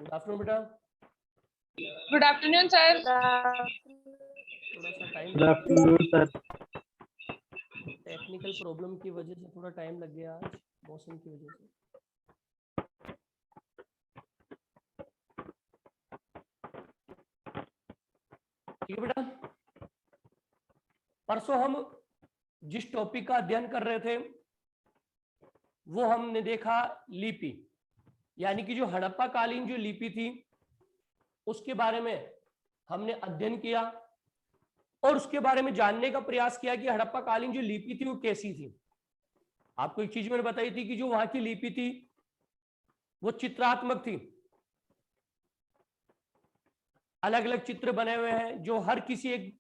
Good afternoon बेटा। Good afternoon sir. थोड़ा सा time good afternoon sir. Technical problem की वजह से थोड़ा टाइम लग गया आज, मौसम की वजह से। ठीक है बेटा, परसों हम जिस टॉपिक का अध्ययन कर रहे थे वो हमने देखा लिपि, यानी कि जो हड़प्पा कालीन जो लिपि थी उसके बारे में हमने अध्ययन किया और उसके बारे में जानने का प्रयास किया कि हड़प्पा कालीन जो लिपि थी वो कैसी थी। आपको एक चीज मैंने बताई थी कि जो वहां की लिपि थी वो चित्रात्मक थी, अलग अलग चित्र बने हुए हैं जो हर किसी एक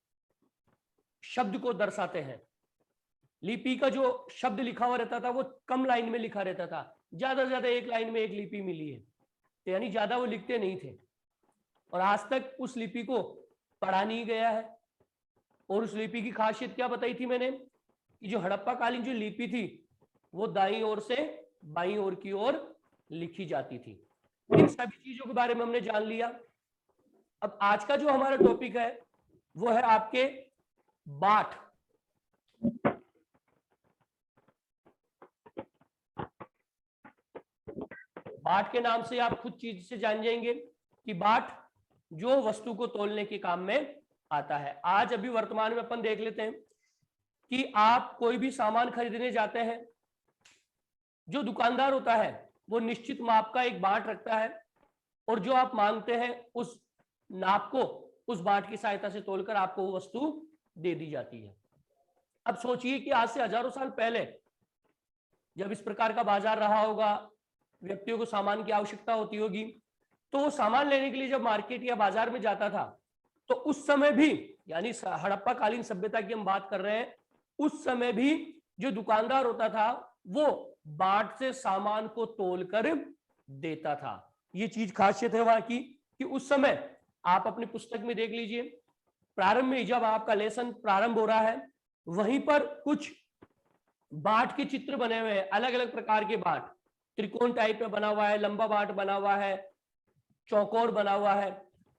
शब्द को दर्शाते हैं। लिपि का जो शब्द लिखा हुआ रहता था वो कम लाइन में लिखा रहता था, ज्यादा से ज्यादा एक लाइन में एक लिपि मिली है, तो यानी ज्यादा वो लिखते नहीं थे और आज तक उस लिपि को पढ़ा नहीं गया है। और उस लिपि की खासियत क्या बताई थी मैंने कि जो हड़प्पा कालीन जो लिपि थी वो दाईं ओर से बाईं ओर की ओर लिखी जाती थी। इन सभी चीजों के बारे में हमने जान लिया। अब आज का जो हमारा टॉपिक है वो है आपके बाठ। बाठ के नाम से आप खुद चीज से जान जाएंगे कि बाठ जो वस्तु को तोलने के काम में आता है। आज अभी वर्तमान में अपन देख लेते हैं कि आप कोई भी सामान खरीदने जाते हैं, जो दुकानदार होता है वो निश्चित माप का एक बांट रखता है और जो आप मांगते हैं उस नाप को उस बांट की सहायता से तोलकर आपको वो वस्तु दे दी जाती है। अब सोचिए कि आज से हजारों साल पहले जब इस प्रकार का बाजार रहा होगा, व्यक्तियों को सामान की आवश्यकता होती होगी, तो वो सामान लेने के लिए जब मार्केट या बाजार में जाता था तो उस समय भी, यानी हड़प्पा कालीन सभ्यता की हम बात कर रहे हैं, उस समय भी जो दुकानदार होता था वो बाट से सामान को तोलकर देता था। ये चीज खासियत है वहां की कि उस समय आप अपनी पुस्तक में देख लीजिए, प्रारंभ में जब आपका लेसन प्रारंभ हो रहा है वहीं पर कुछ बाट के चित्र बने हुए हैं, अलग अलग प्रकार के बाट, त्रिकोण टाइप में बना हुआ है, लंबा बाट बना हुआ है, चौकोर बना हुआ है।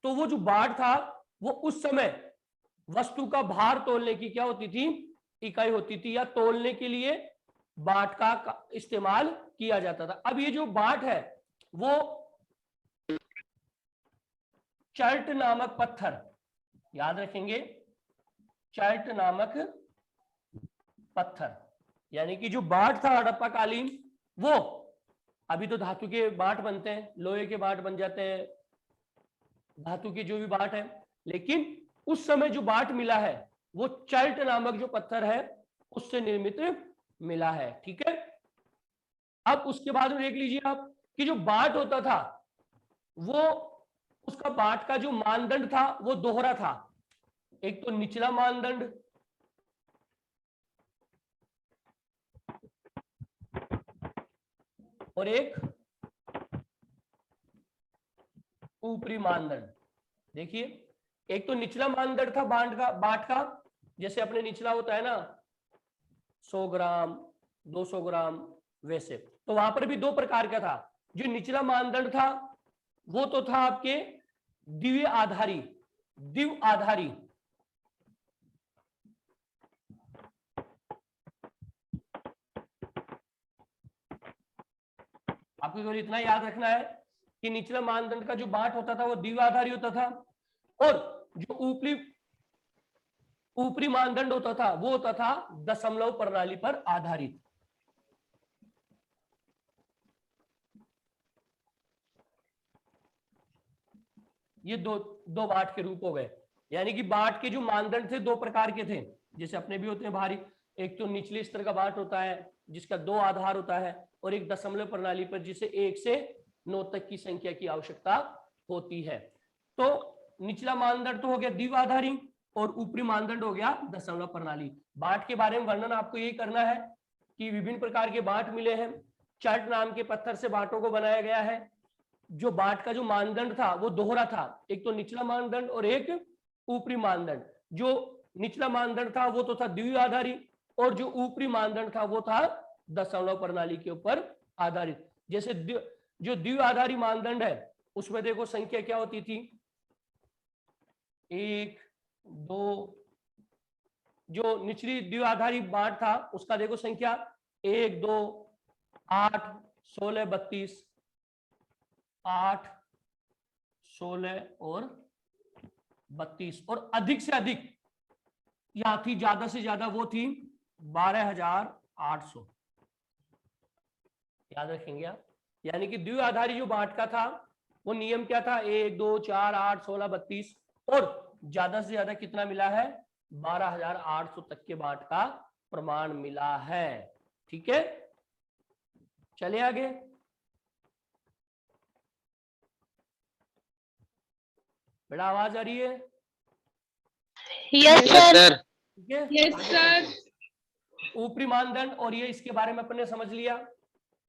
तो वो जो बाट था वो उस समय वस्तु का भार तोलने की क्या होती थी, इकाई होती थी, या तोलने के लिए बाट का इस्तेमाल किया जाता था। अब ये जो बाट है वो चर्ट नामक पत्थर, याद रखेंगे, चर्ट नामक पत्थर, यानी कि जो बाट था हड़प्पा कालीन, वो अभी तो धातु के बाट बनते हैं, लोहे के बाट बन जाते हैं, धातु के जो भी बाट है, लेकिन उस समय जो बाट मिला है वो चर्ट नामक जो पत्थर है उससे निर्मित मिला है। ठीक है, अब उसके बाद में देख लीजिए आप कि जो बाट होता था वो उसका बाट का जो मानदंड था वो दोहरा था। एक तो निचला मानदंड और एक ऊपरी मानदंड। देखिए, एक तो निचला मानदंड था बाट का, जैसे अपने निचला होता है ना 100 ग्राम 200 ग्राम, वैसे तो वहां पर भी दो प्रकार का था। जो निचला मानदंड था वो तो था आपके दिव्य आधारी, दिव्य आधारी, आपको केवल इतना याद रखना है कि निचला मानदंड का जो बाट होता था वो दिव्य आधारी होता था, और जो ऊपरी मानदंड होता था वो होता था दशमलव प्रणाली पर आधारित। ये दो बाट के रूप हो गए, यानी कि बाट के जो मानदंड थे दो प्रकार के थे, जैसे अपने भी होते हैं भारी, एक तो निचले स्तर का बाट होता है जिसका 2 आधार होता है, और एक दशमलव प्रणाली पर जिसे 1 से 9 तक की संख्या की आवश्यकता होती है। तो निचला मानदंड तो हो गया द्विव आधारी और ऊपरी मानदंड हो गया दशमलव प्रणाली। बाट के बारे में वर्णन आपको यही करना है कि विभिन्न प्रकार के बाट मिले हैं, चर्ट नाम के पत्थर से बाटों को बनाया गया है। जो बाट का जो मानदंड था वो दोहरा था, एक तो निचला मानदंड और एक ऊपरी मानदंड। जो निचला मानदंड था वो तो था द्विव आधारी, और जो ऊपरी मानदंड था वो था दशमलव प्रणाली के ऊपर आधारित। जैसे जो द्विव आधारी मानदंड है उसमें देखो संख्या क्या होती थी, 1 2, जो निचली द्विआधारी बांट था उसका देखो संख्या 1 2 8 16 32, 8 16 और 32, और अधिक से अधिक यहां थी, ज्यादा से ज्यादा वो थी 12,800। याद रखेंगे आप, यानी कि द्विआधारी जो बांट का था वो नियम क्या था, 1 2 4 8 16 32, और ज्यादा से ज्यादा कितना मिला है, 12,800 तक के बांट का प्रमाण मिला है। ठीक है, चले आगे। बेटा आवाज आ रही है? Yes sir. ठीक है, Yes, आगे sir. चलते हैं। ऊपरी मानदंड, और ये इसके बारे में अपन ने समझ लिया,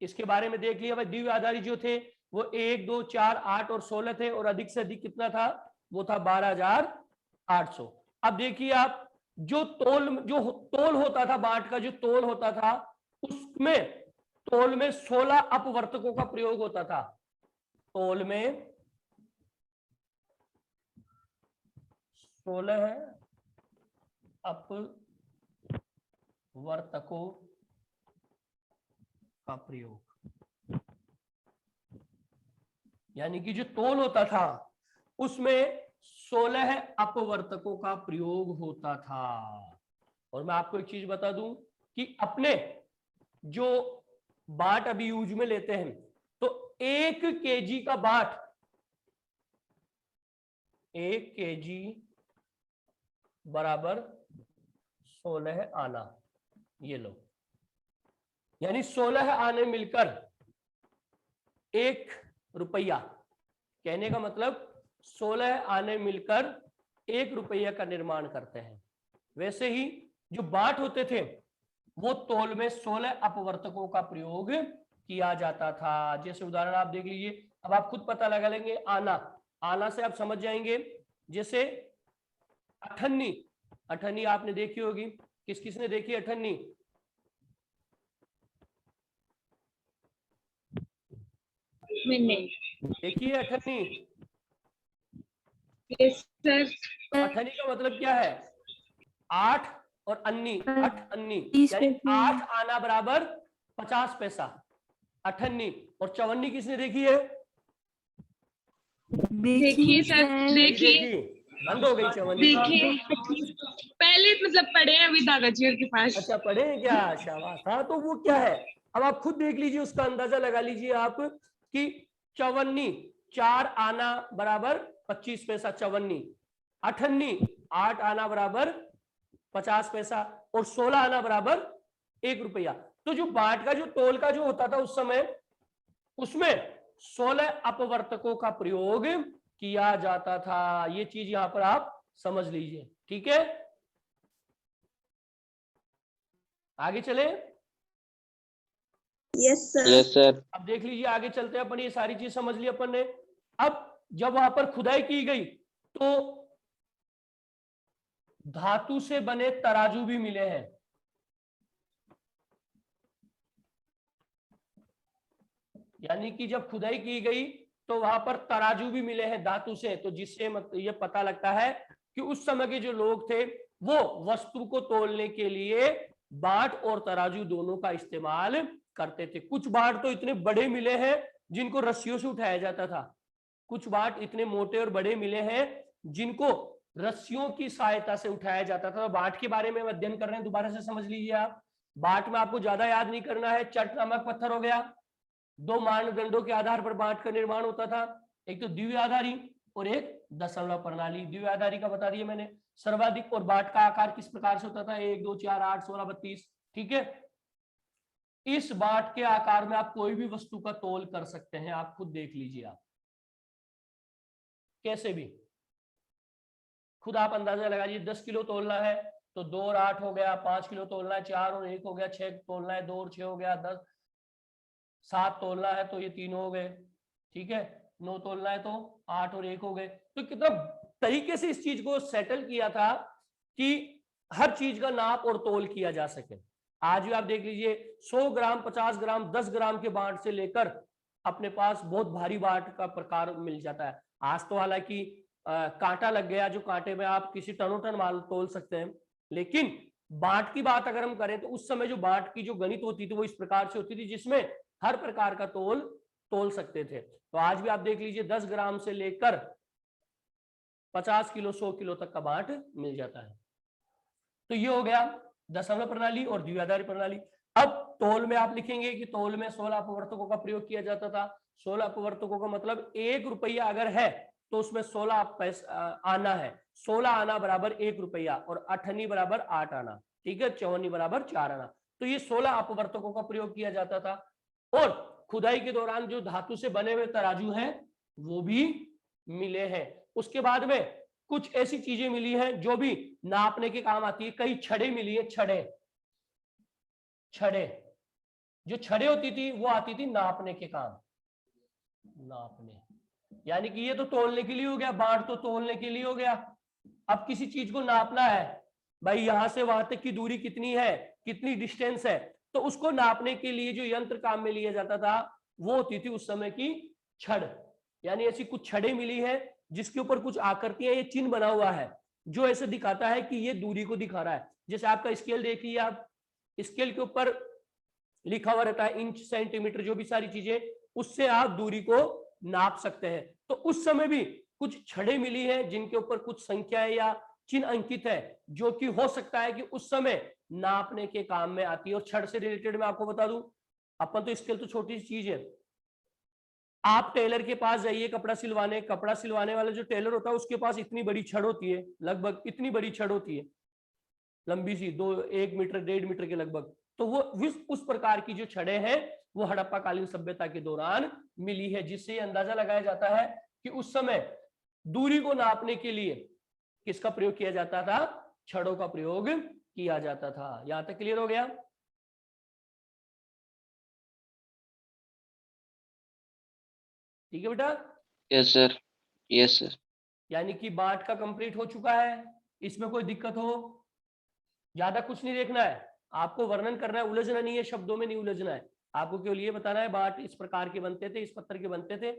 इसके बारे में देख लिया भाई। द्विआधारी जो थे वो 1 2 4 8 और 16 थे, और अधिक से अधिक कितना था, वो था 12,800। अब देखिए आप, जो तोल होता था, बांट का जो तोल होता था, उसमें तोल में 16 अपवर्तकों का प्रयोग होता था। तोल में 16 अपवर्तकों का प्रयोग, यानी कि जो तोल होता था उसमें 16 अपवर्तकों का प्रयोग होता था। और मैं आपको एक चीज बता दूं कि अपने जो बाट अभी यूज में लेते हैं, तो 1 केजी का बाट 1 केजी बराबर 16 आना, ये लो, यानी 16 आने मिलकर 1 रुपया, कहने का मतलब 16 आने मिलकर 1 रुपया का निर्माण करते हैं। वैसे ही जो बाट होते थे वो तोल में 16 अपवर्तकों का प्रयोग किया जाता था। जैसे उदाहरण आप देख लीजिए, अब आप खुद पता लगा लेंगे। आना, आना से आप समझ जाएंगे। जैसे अठन्नी, अठन्नी आपने देखी होगी, किस किसने देखी अठन्नी? मैंने। देखिए अठन्नी। Yes, sir. अठन्नी का मतलब क्या है, 8 और अन्नी, 8 अन्नी, 30 यानी पैसे। 8 आना बराबर 50 पैसा। अठन्नी। और चवन्नी किसने देखी है? देखिए सर, नहीं देखिए देखी, बंद हो गई चवन्नी। देखिए, पहले मतलब पढ़े हैं अभी दादा जी के पास। अच्छा, पढ़े हैं क्या? शाबाश। हाँ, तो वो क्या है, अब आप खुद देख लीजिए, उसका अंदाजा लगा लीजिए आप कि चवन्नी 4 आना बराबर 25 पैसा चवन्नी, अठन्नी 8 आना बराबर 50 पैसा, और 16 आना बराबर 1 रुपया। तो जो बाट का जो तोल का जो होता था उस समय, उसमें 16 अपवर्तकों का प्रयोग किया जाता था। ये चीज यहां पर आप समझ लीजिए। ठीक है, आगे चले। Yes sir. अब देख लीजिए, आगे चलते हैं अपन, ये सारी चीज समझ ली अपन ने। अब जब वहां पर खुदाई की गई तो धातु से बने तराजू भी मिले हैं। यानी कि जब खुदाई की गई तो वहां पर तराजू भी मिले हैं धातु से, तो जिससे ये पता लगता है कि उस समय के जो लोग थे वो वस्तु को तोलने के लिए बाट और तराजू दोनों का इस्तेमाल करते थे। कुछ बाट तो इतने बड़े मिले हैं जिनको रस्सियों से उठाया जाता था, कुछ बाट इतने मोटे और बड़े मिले हैं जिनको रस्सियों की सहायता से उठाया जाता था। तो बाट के बारे में अध्ययन कर रहे हैं, दोबारा से समझ लीजिए आप। बाट में आपको ज्यादा याद नहीं करना है, चट नामक पत्थर हो गया। 2 मानदंडों के आधार पर बाट का निर्माण होता था, एक तो द्विआधारी और एक दशमलव प्रणाली। द्विआधारी का बता दिया मैंने, सर्वाधिक, और बाट का आकार किस प्रकार से होता था, 1 2 4 8 16 32। ठीक है, इस बाट के आकार में आप कोई भी वस्तु का तोल कर सकते हैं। आप खुद देख लीजिए, आप कैसे भी खुद आप अंदाजा लगाइए। 10 किलो तोलना है तो 2 और 8 हो गया, 5 किलो तोलना है 4 और 1 हो गया, 6 तोलना है 2 और 6 हो गया 10, 7 तोलना है तो ये 3 हो गए। ठीक है, 9 तोलना है तो 8 और 1 हो गए। तो कितना तरीके से इस चीज को सेटल किया था कि हर चीज का नाप और तोल किया जा सके। आज भी आप देख लीजिए, 100 ग्राम 50 ग्राम 10 ग्राम के बांट से लेकर अपने पास बहुत भारी बाट का प्रकार मिल जाता है। आज तो हालांकि कांटा लग गया, जो कांटे में आप किसी टनोटन माल तोल सकते हैं, लेकिन बाट की बात अगर हम करें तो उस समय जो बाट की जो गणित होती थी वो इस प्रकार से होती थी जिसमें हर प्रकार का तोल सकते थे। तो आज भी आप देख लीजिए 10 ग्राम से लेकर 50 किलो 100 किलो तक का बाट मिल जाता है। तो ये हो गया दशमलव प्रणाली और द्विआधारी प्रणाली। अब तोल में आप लिखेंगे कि तोल में 16 अपवर्तकों का प्रयोग किया जाता था। 16 अपवर्तकों का मतलब 1 रुपया अगर है तो उसमें 16 पैसा आना है। 16 आना बराबर 1 रुपया और 8 बराबर 8 आना, ठीक है, 54 बराबर 4 आना। तो ये 16 अपवर्तकों का प्रयोग किया जाता था। और खुदाई के दौरान जो धातु से बने हुए तराजू हैं वो भी मिले हैं। उसके बाद में कुछ ऐसी चीजें मिली हैं जो भी नापने के काम आती है। कई छड़े मिली है, छड़े जो छड़े होती थी वो आती थी नापने के काम, नापने, यानी कि ये तो तोलने के लिए हो गया, बाट तो तोलने के लिए हो गया। अब किसी चीज को नापना है, भाई यहां से वहां तक की दूरी कितनी है, कितनी डिस्टेंस है, तो उसको नापने के लिए जो यंत्र काम में लिया जाता था वो होती थी उस समय की छड़। यानी ऐसी कुछ छड़ें मिली है जिसके ऊपर कुछ आकृतियां, ये चिन्ह बना हुआ है जो ऐसे दिखाता है कि ये दूरी को दिखा रहा है। जैसे आपका स्केल देख लिया, आप स्केल के ऊपर लिखा हुआ रहता है इंच सेंटीमीटर, जो भी सारी चीजें, उससे आप दूरी को नाप सकते हैं। तो उस समय भी कुछ छड़ें मिली है जिनके ऊपर कुछ संख्याएं या चिन्ह अंकित है जो कि हो सकता है कि उस समय नापने के काम में आती है। और छड़ से रिलेटेड मैं आपको बता दूं, अपन तो स्केल तो छोटी सी चीज है, आप टेलर के पास जाइए कपड़ा सिलवाने वाला जो टेलर होता है उसके पास इतनी बड़ी छड़ होती है, लगभग इतनी बड़ी छड़ होती है, लंबी सी, 1 मीटर 1.5 मीटर के लगभग। तो वो उस प्रकार की जो छड़ें हैं वो हड़प्पा कालीन सभ्यता के दौरान मिली है, जिससे अंदाजा लगाया जाता है कि उस समय दूरी को नापने के लिए किसका प्रयोग किया जाता था, छड़ों का प्रयोग किया जाता था। यहां तक क्लियर हो गया? ठीक है बेटा? Yes sir, yes sir. यानी कि बाट का कंप्लीट हो चुका है। इसमें कोई दिक्कत हो, ज्यादा कुछ नहीं देखना है, आपको वर्णन करना है, उलझना नहीं है, शब्दों में नहीं उलझना है, आपको केवल ये बताना है बाट इस प्रकार के बनते थे, इस पत्थर के बनते थे,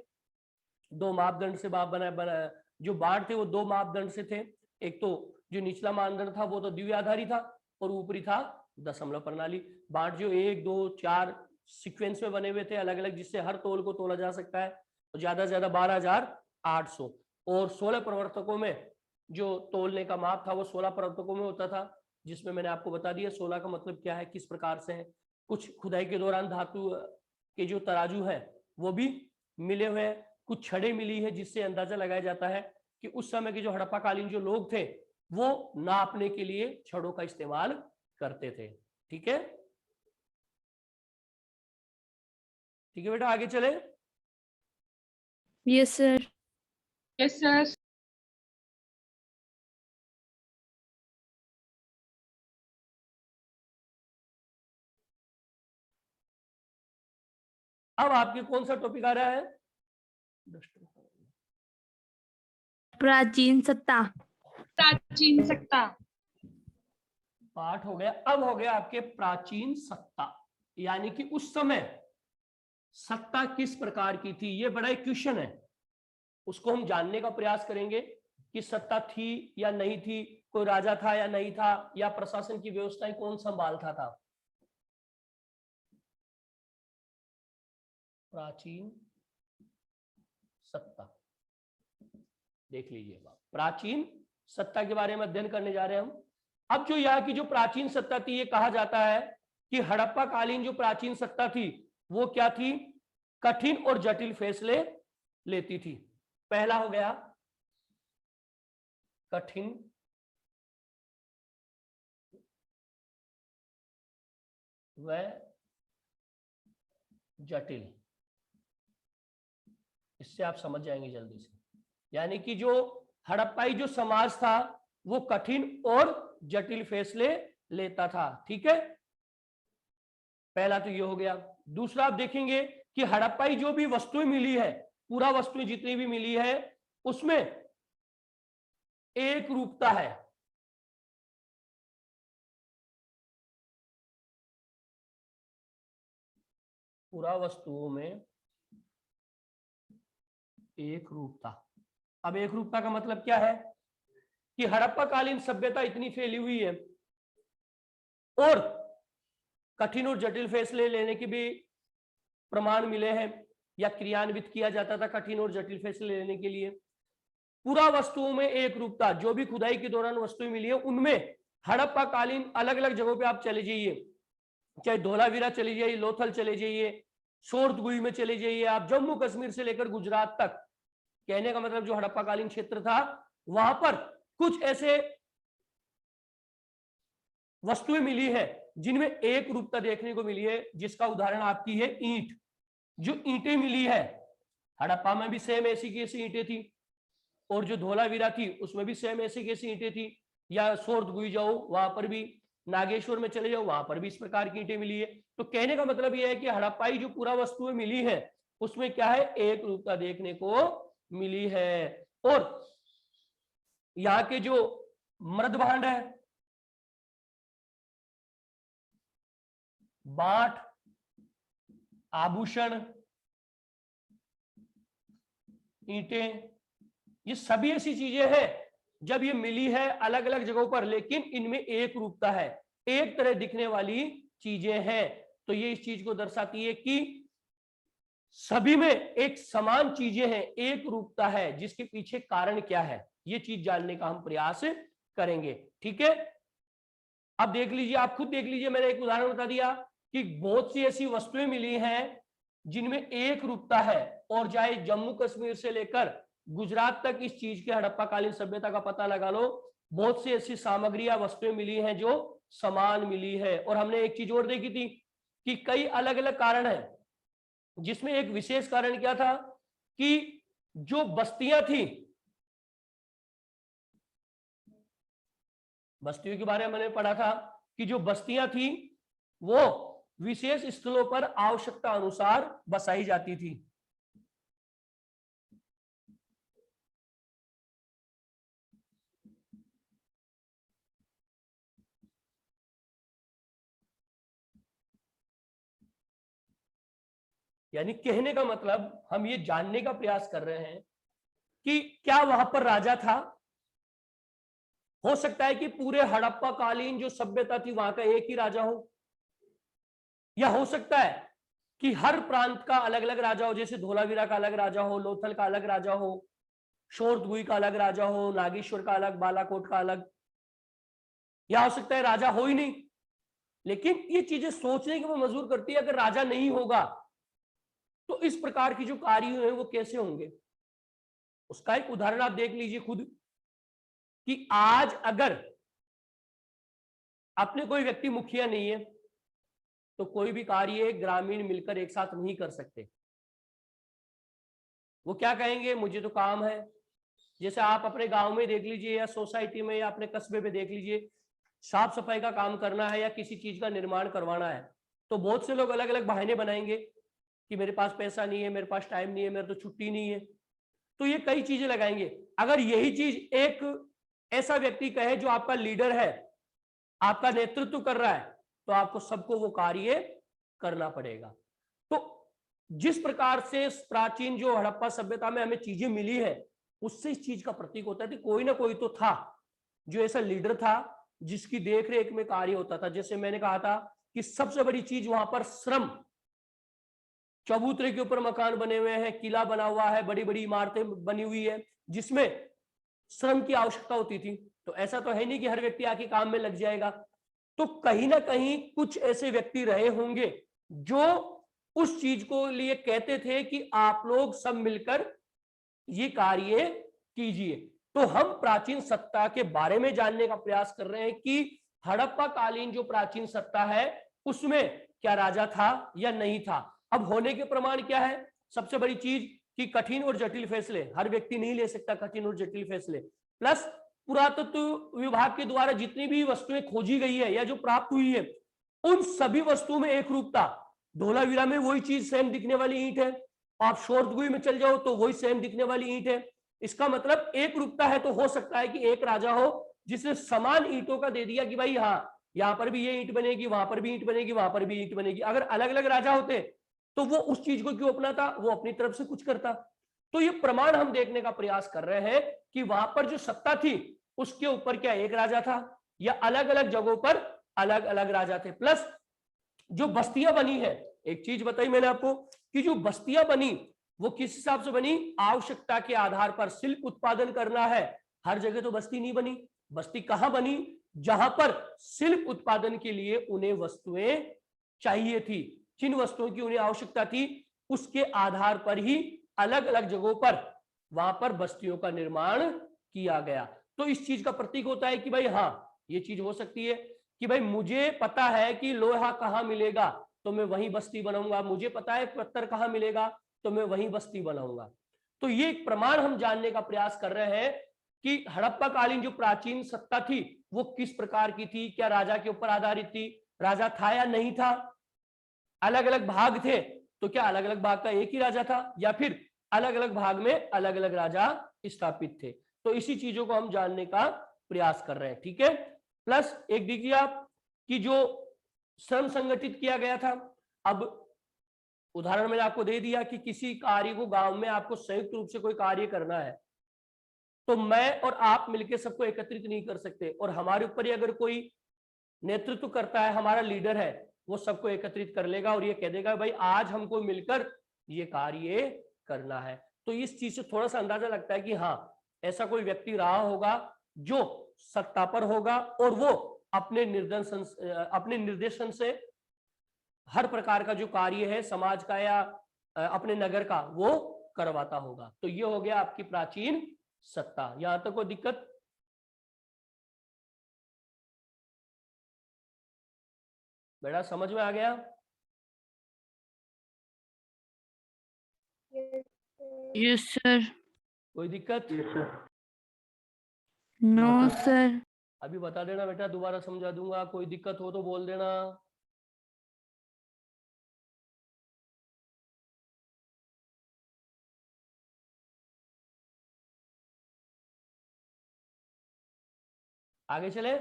2 मापदंड से बाप बना जो बाट थे वो 2 मापदंड से थे। एक तो जो निचला मानदंड था वो तो द्विआधारी था और ऊपरी था दशमलव प्रणाली। बाट जो 1 2 4 सीक्वेंस में बने हुए थे अलग अलग, जिससे हर तोल को तोला जा सकता है, तो ज्यादा से ज्यादा 12,800। और 16 प्रवर्तकों में जो तोलने का माप था वो 16 प्रवर्तकों में होता था, जिसमें मैंने आपको बता दिया 16 का मतलब क्या है, किस प्रकार से है। कुछ खुदाई के दौरान धातु के जो तराजू है वो भी मिले हुए हैं, कुछ छड़ें मिली है जिससे अंदाजा लगाया जाता है कि उस समय के जो हड़प्पा कालीन जो लोग थे वो नापने के लिए छड़ों का इस्तेमाल करते थे। ठीक है, ठीक है बेटा, आगे चले। Yes sir. Yes sir. अब आपके कौन सा टॉपिक आ रहा है? प्राचीन सत्ता। प्राचीन सत्ता। पाठ हो गया। अब हो गया आपके प्राचीन सत्ता, यानी कि उस समय सत्ता किस प्रकार की थी। ये बड़ा एक क्वेश्चन है, उसको हम जानने का प्रयास करेंगे कि सत्ता थी या नहीं थी, कोई राजा था या नहीं था, या प्रशासन की व्यवस्थाएं कौन संभालता था। प्राचीन सत्ता देख लीजिए, प्राचीन सत्ता के बारे में अध्ययन करने जा रहे हैं हम। अब जो यहाँ की जो प्राचीन सत्ता थी, ये कहा जाता है कि हड़प्पा कालीन जो प्राचीन सत्ता थी वो क्या थी, कठिन और जटिल फैसले लेती थी। पहला हो गया कठिन व जटिल, इससे आप समझ जाएंगे जल्दी से। यानी कि जो हड़प्पाई जो समाज था वो कठिन और जटिल फैसले लेता था। ठीक है, पहला तो ये हो गया। दूसरा आप देखेंगे कि हड़प्पाई जो भी वस्तुएं मिली है, पूरा वस्तुएं जितनी भी मिली है उसमें एक रूपता है। पूरा वस्तुओं में एक रूपता। अब एक रूपता का मतलब क्या है कि हड़प्पा कालीन सभ्यता इतनी फैली हुई है और कठिन और जटिल फैसले लेने के भी प्रमाण मिले हैं या क्रियान्वित किया जाता था कठिन और जटिल फैसले लेने के लिए। पूरा वस्तुओं में एक रूपता, जो भी खुदाई के दौरान वस्तुएं मिली है उनमें हड़प्पा कालीन अलग अलग जगहों पे आप चले जाइए, चाहे धोलावीरा चले जाइए, लोथल चले जाइए, शोरतगुई में चले जाइए, आप जम्मू कश्मीर से लेकर गुजरात तक, कहने का मतलब जो हड़प्पा कालीन क्षेत्र था वहां पर कुछ ऐसे वस्तुएं मिली है जिनमें एक रूपता देखने को मिली है, जिसका उदाहरण आपकी है ईंट। जो ईंटें मिली है हड़प्पा में भी सेम ऐसी की ऐसी ईंटें थी, और जो धोलावीरा थी उसमें भी सेम ऐसी की ऐसी ईंटें थी, या शोरतगुई जाओ वहां पर भी, नागेश्वर में चले जाओ वहां पर भी इस प्रकार की ईंटें मिली है। तो कहने का मतलब यह है कि हड़प्पाई जो पूरा वस्तुएं मिली है उसमें क्या है, एक रूपता देखने को मिली है। और यहाँ के जो मृद भांड है, बाट, आभूषण, ईंटें, ये सभी ऐसी चीजें हैं जब ये मिली है अलग अलग जगहों पर, लेकिन इनमें एक रूपता है, एक तरह दिखने वाली चीजें हैं। तो ये इस चीज को दर्शाती है कि सभी में एक समान चीजें हैं, एक रूपता है, जिसके पीछे कारण क्या है ये चीज जानने का हम प्रयास करेंगे। ठीक है, अब देख लीजिए, आप खुद देख लीजिए, मैंने एक उदाहरण बता दिया कि बहुत सी ऐसी वस्तुएं मिली हैं जिनमें एक रूपता है, और चाहे जम्मू कश्मीर से लेकर गुजरात तक इस चीज के हड़प्पा कालीन सभ्यता का पता लगा लो, बहुत सी ऐसी सामग्री या वस्तुएं मिली हैं जो समान मिली है। और हमने एक चीज और देखी थी कि कई अलग अलग कारण हैं, जिसमें एक विशेष कारण क्या था कि जो बस्तियां थी, बस्तियों के बारे में मैंने पढ़ा था कि जो बस्तियां थी वो विशेष स्थलों पर आवश्यकता अनुसार बसाई जाती थी। यानी कहने का मतलब हम ये जानने का प्रयास कर रहे हैं कि क्या वहां पर राजा था। हो सकता है कि पूरे हड़प्पा कालीन जो सभ्यता थी वहां का एक ही राजा हो, या हो सकता है कि हर प्रांत का अलग अलग राजा हो, जैसे धोलावीरा का अलग राजा हो, लोथल का अलग राजा हो, शोरतगुई का अलग राजा हो, नागेश्वर का अलग, बालाकोट का अलग, या हो सकता है राजा हो ही नहीं। लेकिन ये चीजें सोचने की वो मजबूर करती है, अगर राजा नहीं होगा तो इस प्रकार की जो कार्य हैं वो कैसे होंगे। उसका एक उदाहरण आप देख लीजिए खुद कि आज अगर अपने कोई व्यक्ति मुखिया नहीं है तो कोई भी कार्य ग्रामीण मिलकर एक साथ नहीं कर सकते। वो क्या कहेंगे, मुझे तो काम है। जैसे आप अपने गांव में देख लीजिए, या सोसाइटी में, या अपने कस्बे में देख लीजिए, साफ सफाई का काम करना है या किसी चीज का निर्माण करवाना है, तो बहुत से लोग अलग अलग बहाने बनाएंगे कि मेरे पास पैसा नहीं है, मेरे पास टाइम नहीं है, मेरे तो छुट्टी नहीं है, तो ये कई चीजें लगाएंगे। अगर यही चीज एक ऐसा व्यक्ति कहे जो आपका लीडर है, आपका नेतृत्व कर रहा है, तो आपको सबको वो कार्य करना पड़ेगा। तो जिस प्रकार से प्राचीन जो हड़प्पा सभ्यता में हमें चीजें मिली है, उससे इस चीज का प्रतीक होता है कि कोई ना कोई तो था जो ऐसा लीडर था जिसकी देखरेख में कार्य होता था। जैसे मैंने कहा था कि सबसे बड़ी चीज वहां पर श्रम, चबूतरे के ऊपर मकान बने हुए हैं, किला बना हुआ है, बड़ी बड़ी इमारतें बनी हुई है जिसमें श्रम की आवश्यकता होती थी। तो ऐसा तो है नहीं कि हर व्यक्ति आके काम में लग जाएगा, तो कहीं ना कहीं कुछ ऐसे व्यक्ति रहे होंगे जो उस चीज को लिए कहते थे कि आप लोग सब मिलकर ये कार्य कीजिए। तो हम प्राचीन सत्ता के बारे में जानने का प्रयास कर रहे हैं कि हड़प्पा कालीन जो प्राचीन सत्ता है उसमें क्या राजा था या नहीं था। अब होने के प्रमाण क्या है, सबसे बड़ी चीज कि कठिन और जटिल फैसले हर व्यक्ति नहीं ले सकता, कठिन और जटिल फैसले, प्लस पुरातत्व विभाग के द्वारा जितनी भी वस्तुएं खोजी गई है या जो प्राप्त हुई है उन सभी वस्तुओं में एक रूपता। धोलावीरा में वही चीज सेम दिखने वाली ईंट है, आप शोरतगुई में चल जाओ तो वही सेम दिखने वाली ईंट है। इसका मतलब एक रूपता है। तो हो सकता है कि एक राजा हो जिसने समान ईंटों का दे दिया कि भाई हाँ यहां पर भी ये ईंट बनेगी, वहां पर भी ईंट बनेगी, वहां पर भी ईंट बनेगी। अगर अलग अलग राजा होते तो वो उस चीज को क्यों अपनाता, वो अपनी तरफ से कुछ करता। तो ये प्रमाण हम देखने का प्रयास कर रहे हैं कि वहां पर जो सत्ता थी उसके ऊपर क्या एक राजा था या अलग अलग जगहों पर अलग अलग राजा थे। प्लस जो बस्तियां बनी है, एक चीज बताई मैंने आपको कि जो बस्तियां बनी वो किस हिसाब से बनी, आवश्यकता के आधार पर शिल्प उत्पादन करना है। हर जगह तो बस्ती नहीं बनी। बस्ती कहां बनी, जहां पर शिल्प उत्पादन के लिए उन्हें वस्तुएं चाहिए थी, जिन वस्तुओं की उन्हें आवश्यकता थी उसके आधार पर ही अलग अलग जगहों पर वहां पर बस्तियों का निर्माण किया गया। तो इस चीज का प्रतीक होता है कि भाई हाँ ये चीज हो सकती है कि भाई मुझे पता है कि लोहा कहाँ मिलेगा तो मैं वहीं बस्ती बनाऊंगा, मुझे पता है पत्थर कहाँ मिलेगा तो मैं वहीं बस्ती बनाऊंगा। तो ये एक प्रमाण हम जानने का प्रयास कर रहे हैं कि हड़प्पा कालीन जो प्राचीन सत्ता थी वो किस प्रकार की थी, क्या राजा के ऊपर आधारित थी, राजा था या नहीं था, अलग अलग भाग थे तो क्या अलग अलग भाग का एक ही राजा था या फिर अलग अलग भाग में अलग अलग राजा स्थापित थे। तो इसी चीजों को हम जानने का प्रयास कर रहे हैं, ठीक है। प्लस एक देखिए आप कि जो श्रम संगठित किया गया था, अब उदाहरण मैंने आपको दे दिया कि किसी कार्य को गांव में आपको संयुक्त रूप से कोई कार्य करना है तो मैं और आप मिलकर सबको एकत्रित नहीं कर सकते, और हमारे ऊपर ही अगर कोई नेतृत्व करता है, हमारा लीडर है, वो सबको एकत्रित कर लेगा और ये कह देगा भाई आज हमको मिलकर ये कार्य करना है। तो इस चीज से थोड़ा सा अंदाजा लगता है कि हाँ ऐसा कोई व्यक्ति रहा होगा जो सत्ता पर होगा और वो अपने निर्देशन से हर प्रकार का जो कार्य है समाज का या अपने नगर का वो करवाता होगा। तो ये हो गया आपकी प्राचीन सत्ता। यहां तक कोई दिक्कत? बेटा समझ में आ गया? Yes sir. कोई दिक्कत? No sir. अभी बता देना बेटा, दोबारा समझा दूंगा, कोई दिक्कत हो तो बोल देना। आगे चले।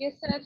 Yes sir.